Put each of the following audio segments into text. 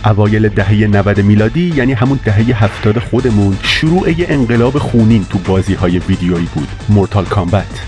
اوایل دهه 90 میلادی، یعنی همون دهه 70 خودمون، شروع یه انقلاب خونین تو بازی‌های ویدیویی بود، مورتال کامبت.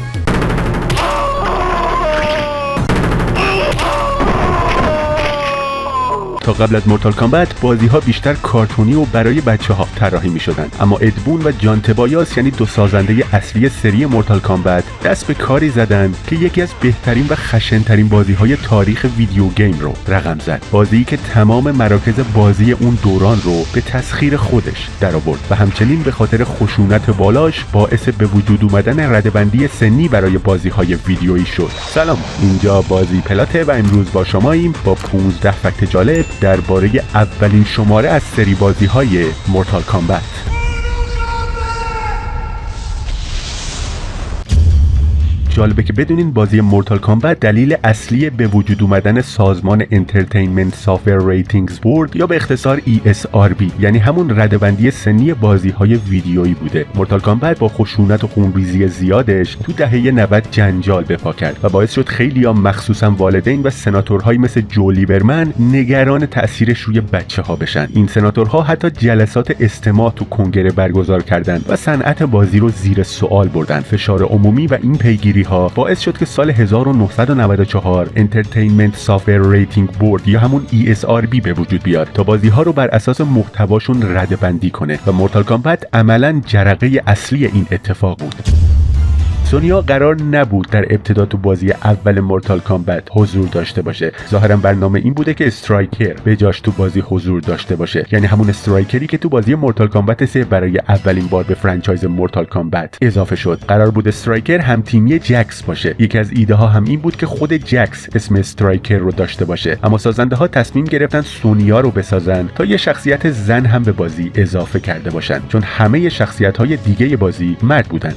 تا قبل از مورتال کامبت بازی‌ها بیشتر کارتونی و برای بچه‌ها طراحی می‌شدن، اما ادبون و جان تبایاس، یعنی دو سازنده اصلی سری مورتال کامبت، دست به کاری زدن که یکی از بهترین و خشن‌ترین بازی‌های تاریخ ویدیو گیم رو رقم زد. بازی‌ای که تمام مراکز بازی اون دوران رو به تسخیر خودش درآورد و همچنین به خاطر خشونت بالاش باعث به وجود اومدن رده‌بندی سنی برای بازی‌های ویدیویی شد. سلام، اینجا بازی پلاته و امروز با شماییم با 15 فکت جالب درباره اولین شماره از سری بازی‌های مورتال کامبت. جالبه که بدونین بازی مورتال کامبت دلیل اصلی به وجود اومدن سازمان انترتینمنت سافر ریتینگز بورد یا به اختصار ESRB، یعنی همون رده‌بندی سنی بازی‌های ویدیویی بوده. مورتال کامبت با خشونت و خونریزی زیادش تو دهه 90 جنجال به پا کرد و باعث شد خیلی‌ها مخصوصا والدین و سناتورهایی مثل جو لیبرمن نگران تأثیرش روی بچه‌ها بشن. این سناتورها حتی جلسات استماع تو کنگره برگزار کردند و صنعت بازی رو زیر سوال بردن. فشار عمومی و این پیگیری باعث شد که سال 1994 انترتینمنت سافر ریتینگ بورد یا همون ESRB به وجود بیاد تا بازی‌ها رو بر اساس محتواشون رده‌بندی کنه و مورتال کامبت عملاً جرقه اصلی این اتفاق بود. سونیا قرار نبود در ابتدا تو بازی اول مورتال کامبت حضور داشته باشه. ظاهرا برنامه این بوده که استرایکر به جاش تو بازی حضور داشته باشه، یعنی همون استرایکری که تو بازی مورتال کامبت 3 برای اولین بار به فرانچایز مورتال کامبت اضافه شد. قرار بود استرایکر هم تیمی جکس باشه. یکی از ایده ها هم این بود که خود جکس اسم استرایکر رو داشته باشه، اما سازنده ها تصمیم گرفتن سونیا رو بسازن تا یه شخصیت زن هم به بازی اضافه کرده باشن، چون همه شخصیت های دیگه بازی مرد بودن.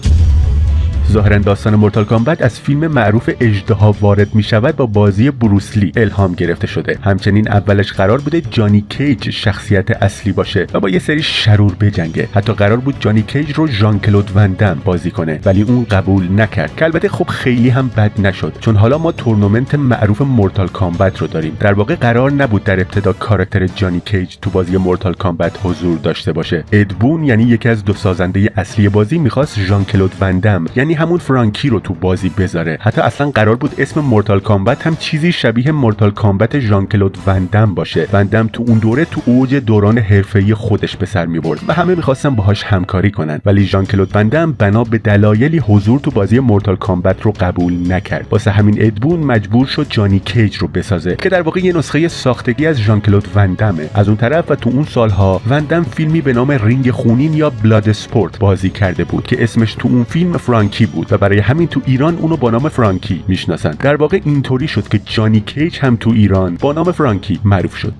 ظاهرا داستان مورتال کامبت از فیلم معروف اژدها وارد می شود با بازی بروسلی الهام گرفته شده. همچنین اولش قرار بوده جانی کیج شخصیت اصلی باشه و با یه سری شرور بجنگه. حتی قرار بود جانی کیج رو ژان کلود وندم بازی کنه، ولی اون قبول نکرد که البته خب خیلی هم بد نشد، چون حالا ما تورنمنت معروف مورتال کامبت رو داریم. در واقع قرار نبود در ابتدا کاراکتر جانی کیج تو بازی مورتال کامبت حضور داشته باشه. ادبون، یعنی یکی از دو سازنده اصلی بازی، می‌خواست ژان کلود وندم، یعنی همون فرانکی رو تو بازی بذاره. حتی اصلا قرار بود اسم مورتال کامبت هم چیزی شبیه مورتال کامبت ژان کلود وندم باشه. وندم تو اون دوره تو اوج دوران حرفه‌ای خودش به سر می‌برد و همه می‌خواستن باهاش همکاری کنن، ولی ژان کلود وندم بنا به دلایلی حضور تو بازی مورتال کامبت رو قبول نکرد. واسه همین ادبون مجبور شد جانی کیج رو بسازه که در واقع یه نسخه ساختگی از ژان کلود وندمه. از اون طرف و تو اون سالها وندم فیلمی به نام رینگ خونین یا بلاد اسپورت بازی کرده بود که اسمش تو اون فیلم فرانکی بود و برای همین تو ایران اونو با نام فرانکی میشناسن. در واقع اینطوری شد که جانی کیج هم تو ایران با نام فرانکی معروف شد.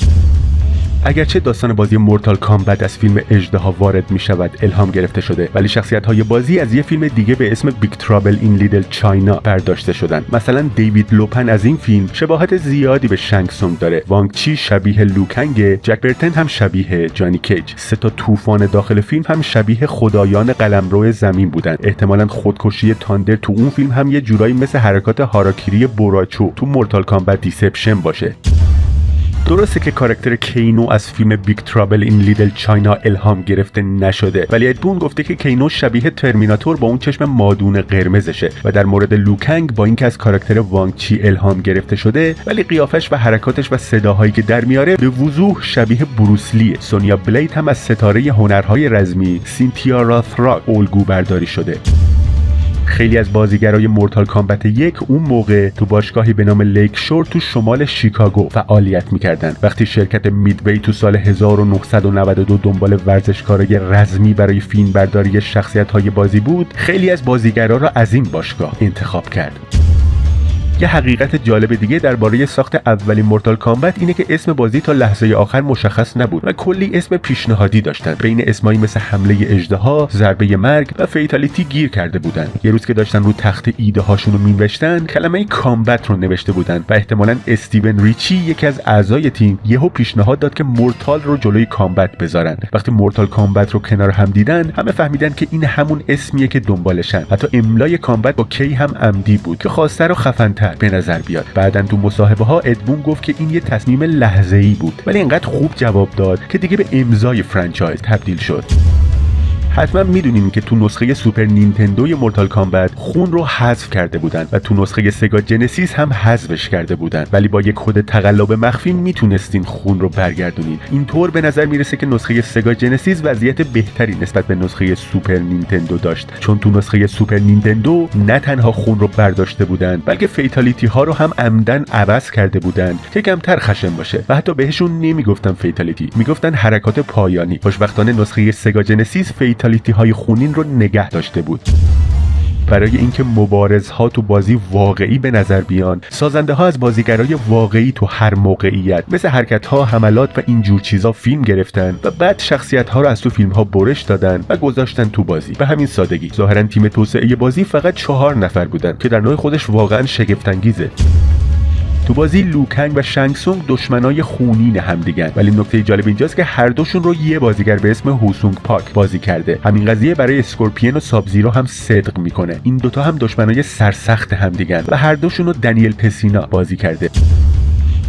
اگرچه داستان بازی مورتال کامبت از فیلم اژدها وارد می شود الهام گرفته شده، ولی شخصیت‌های بازی از یه فیلم دیگه به اسم بیگ ترابل این لیتل چاینا برداشته شدن. مثلا دیوید لوپن از این فیلم شباهت زیادی به شنگ سونگ داره. وانگ چی شبیه لوکنگ، جک برتن هم شبیه جانی کیج. 3 تا طوفان داخل فیلم هم شبیه خدایان قلمرو زمین بودن. احتمالاً خودکشی تاندر تو اون فیلم هم یه جورایی مثل حرکات هاراکیری بوراچو تو مورتال کامبت دیسپشن باشه. درسته که کاراکتر کینو از فیلم بیگ ترابل این لیتل چاینا الهام گرفته نشده، ولی ادبون گفته که کینو شبیه ترمیناتور با اون چشم مادون قرمزشه و در مورد لوکنگ با اینکه از کاراکتر وانگ چی الهام گرفته شده، ولی قیافش و حرکاتش و صداهایی که در میاره به وضوح شبیه بروسلیه. سونیا بلید هم از ستاره هنرهای رزمی سینتیا راثراک الگو برداری شده. خیلی از بازیگرای مورتال کامبت 1 اون موقع تو باشگاهی به نام لیک شور تو شمال شیکاگو فعالیت میکردن. وقتی شرکت میدوی تو سال 1992 دنبال ورزشکارای رزمی برای فیلم برداری شخصیت‌های بازی بود، خیلی از بازیگرا را از این باشگاه انتخاب کرد. یه حقیقت جالب دیگه درباره ساخت اولین مورتال کامبت اینه که اسم بازی تا لحظه آخر مشخص نبود و کلی اسم پیشنهادی داشتن. بین اسمایی مثل حمله اژدها، ضربه مرگ و فیتالیتی گیر کرده بودن. یه روز که داشتن رو تخت ایده هاشون رو مینوشتن، کلمه کامبت رو نوشته بودن و احتمالاً استیون ریچی یکی از اعضای تیم یهو پیشنهاد داد که مورتال رو جلوی کامبت بذارن. وقتی مورتال کامبت رو کنار هم دیدن، همه فهمیدن که این همون اسمیه که دنبالشن. حتی املای کامبت با کی هم عمدی بود که خواسته رو خفن‌تر بهتر به نظر بیاد. بعدن تو مصاحبه ها ادبون گفت که این یه تصمیم لحظه‌ای بود، ولی اینقدر خوب جواب داد که دیگه به امضای فرانچایز تبدیل شد. حتما میدونین که تو نسخه سوپر نینتندوی مورتال کامبت خون رو حذف کرده بودن و تو نسخه سگا جنسیس هم حذفش کرده بودن، ولی با یک کد تقلب مخفی میتونستین خون رو برگردونین. اینطور به نظر میرسه که نسخه سگا جنسیس وضعیت بهتری نسبت به نسخه سوپر نینتندو داشت، چون تو نسخه سوپر نینتندو نه تنها خون رو برداشته بودن، بلکه فیتالیتی ها رو هم عمدن عوض کرده بودن که کمتر خشن باشه و حتی بهشون نمیگفتن فیتالیتی، میگفتن حرکات پایانی. خوشبختانه نسخه سگا جنسیس فیتالیتی های خونین رو نگه داشته بود. برای اینکه مبارزها تو بازی واقعی به نظر بیان، سازنده ها از بازیگرای واقعی تو هر موقعیت مثل حرکت ها، حملات و اینجور چیزا فیلم گرفتن و بعد شخصیت ها رو از تو فیلم ها برش دادن و گذاشتن تو بازی. به همین سادگی. ظاهرا تیم توسعه بازی فقط 4 نفر بودن که در نوع خودش واقعا شگفت انگیزه. تو بازی لوکنگ و شانگسونگ دشمنای خونین همدیگن، ولی نکته جالب اینجاست که هر دوشون رو یه بازیگر به اسم هوسونگ پاک بازی کرده. همین قضیه برای اسکورپین و ساب زیرو هم صدق میکنه. این دوتا هم دشمنای سرسخت همدیگن و هر دوشون رو دنیل پسینا بازی کرده.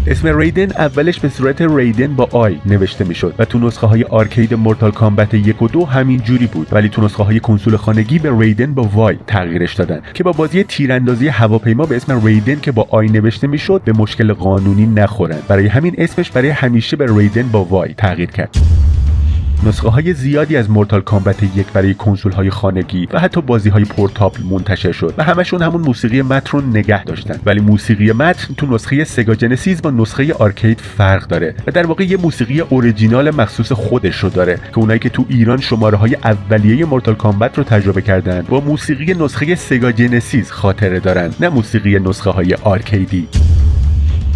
اسم ریدن اولش به صورت ریدن با آی نوشته میشد و تو نسخه های آرکید مورتال کامبت 1 و 2 همین جوری بود، ولی تو نسخه های کنسول خانگی به ریدن با وای تغییرش دادن که با بازی تیراندازی هواپیما به اسم ریدن که با آی نوشته میشد به مشکل قانونی نخورن. برای همین اسمش برای همیشه به ریدن با وای تغییر کرد. نسخه های زیادی از مورتال کامبت 1 برای کنسول های خانگی و حتی بازی های پورتابل منتشر شد و همشون همون موسیقی متن رو نگه داشتن، ولی موسیقی متن تو نسخه سگا جنسیس با نسخه آرکید فرق داره و در واقع یه موسیقی اوریجینال مخصوص خودش رو داره که اونایی که تو ایران شماره های اولیه مورتال کامبت رو تجربه کردن با موسیقی نسخه سگا جنسیس خاطره دارن، نه موسیقی نسخه های آرکیدی.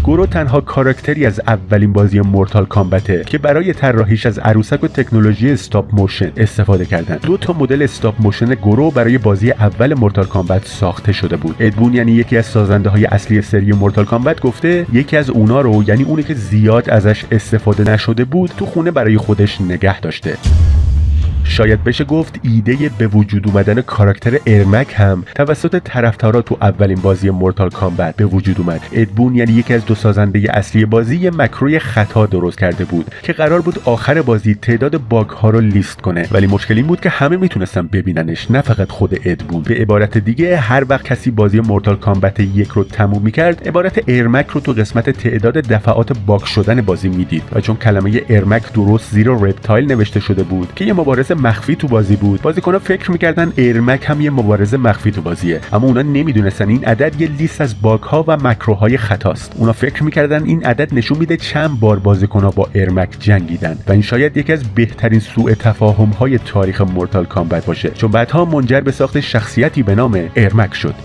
گورو تنها کاراکتری از اولین بازی مورتال کامبته که برای طراحیش از عروسک و تکنولوژی استاپ موشن استفاده کردن. 2 تا مدل استاپ موشن گورو برای بازی اول مورتال کامبت ساخته شده بود. ادبون یعنی یکی از سازنده های اصلی سری مورتال کامبت گفته یکی از اونا رو، یعنی اونی که زیاد ازش استفاده نشده بود، تو خونه برای خودش نگه داشته. شاید بشه گفت ایده به وجود اومدن کاراکتر ارمک هم توسط طرفدارا تو اولین بازی مورتال کامبت به وجود اومد. ادبون یعنی یکی از 2 سازنده اصلی بازی یه مکروی خطا درست کرده بود که قرار بود آخر بازی تعداد باگ ها رو لیست کنه، ولی مشکل این بود که همه میتونستن ببیننش، نه فقط خود ادبون. به عبارت دیگه هر وقت کسی بازی مورتال کامبت 1 رو تموم میکرد، عبارت ارمک رو تو قسمت تعداد دفعات باگ شدن بازی میدید و چون کلمه ارمک درست زیر رپتایل نوشته شده بود که یه مبارز مخفی تو بازی بود، بازیکن‌ها فکر می‌کردن ارمک هم یه مبارز مخفی تو بازیه، اما اونا نمیدونستن این عدد یه لیست از باگ‌ها و ماکروهای خطاست. اونا فکر می‌کردن این عدد نشون میده چند بار بازیکن‌ها با ارمک جنگیدن و این شاید یکی از بهترین سوء تفاهم‌های تاریخ مورتال کامبت باشه، چون بعدها منجر به ساخت شخصیتی به نام ارمک شد.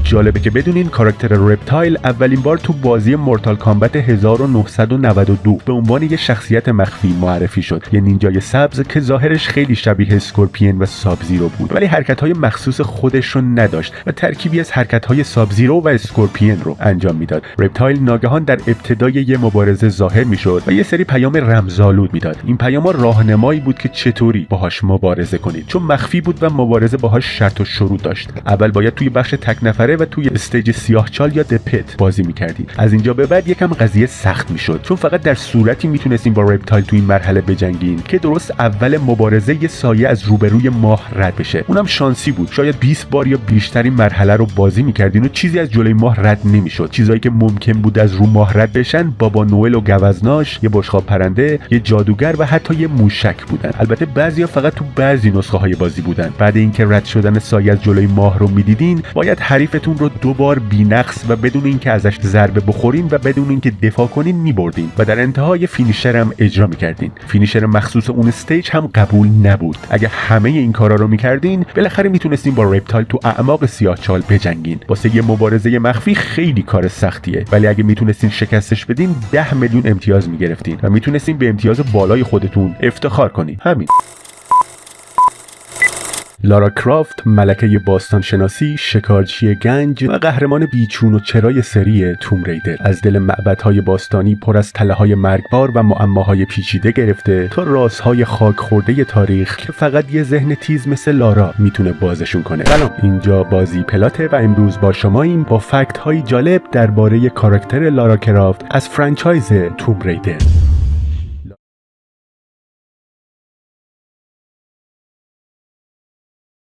جالبه که بدونین کاراکتر رپتایل اولین بار تو بازی مورتال کامبت 1992 به عنوان یه شخصیت مخفی معرفی شد، یه نینجای سبز که ظاهرش خیلی شبیه اسکورپین و ساب زیرو بود، ولی حرکت‌های مخصوص خودش رو نداشت و ترکیبی از حرکت‌های ساب زیرو و اسکورپین رو انجام میداد. رپتایل ناگهان در ابتدای یه مبارزه ظاهر میشد و یه سری پیام رمزآلود میداد. این پیام‌ها راهنمایی بود که چطوری باهاش مبارزه کنید، چون مخفی بود و مبارزه باهاش شرط و شروط داشت. اول باید توی بخش تک نفره و توی استیج سیاهچال یا دپت بازی میکردید. از اینجا به بعد یکم قضیه سخت میشد، چون فقط در صورتی میتونستین با رپتایل توی این مرحله بجنگین که درست اول مبارزه یه سایه از روبروی ماه رد بشه. اونم شانسی بود، شاید 20 بار یا بیشتر این مرحله رو بازی میکردین و چیزی از جلوی ماه رد نمیشد. چیزایی که ممکن بود از رو ماه رد بشن بابا نوئل و گوزناش، یه بشقاب پرنده، یه جادوگر و حتی یه موشک بودن. البته بعضیا فقط تو بعضی نسخه های بازی بودن. بعد اینکه رد شدن سایه از جلوی ماه رو میدیدین، باید حریفتون رو 2 بار بی‌نقص و بدون اینکه ازش ضربه بخورین و بدون اینکه دفاع کنین می‌بردین و در انتهای فینیشر هم اجرا می‌کردین. فینیشر مخصوص اون استیج هم قبول نبود. اگه همه این کارا رو می‌کردین، بالاخره میتونستین با رپتایل تو اعماق سیاهچال بجنگین. واسه یه مبارزه مخفی خیلی کار سختیه، ولی اگه میتونستین شکستش بدین 10 میلیون امتیاز می‌گرفتین و میتونستین به امتیاز بالای خودتون افتخار کنین. همین. لارا کرافت ملکه باستانشناسی، شکارچی گنج و قهرمان بیچون و چرای سری توم ریدر، از دل معبدهای باستانی پر از تله‌های مرگبار و معماهای پیچیده گرفته تا رازهای خاک خورده تاریخ که فقط یه ذهن تیز مثل لارا میتونه بازشون کنه. سلام، اینجا بازی پلاته و امروز با شماییم با فکت های جالب درباره کاراکتر لارا کرافت از فرانچایز توم ریدر.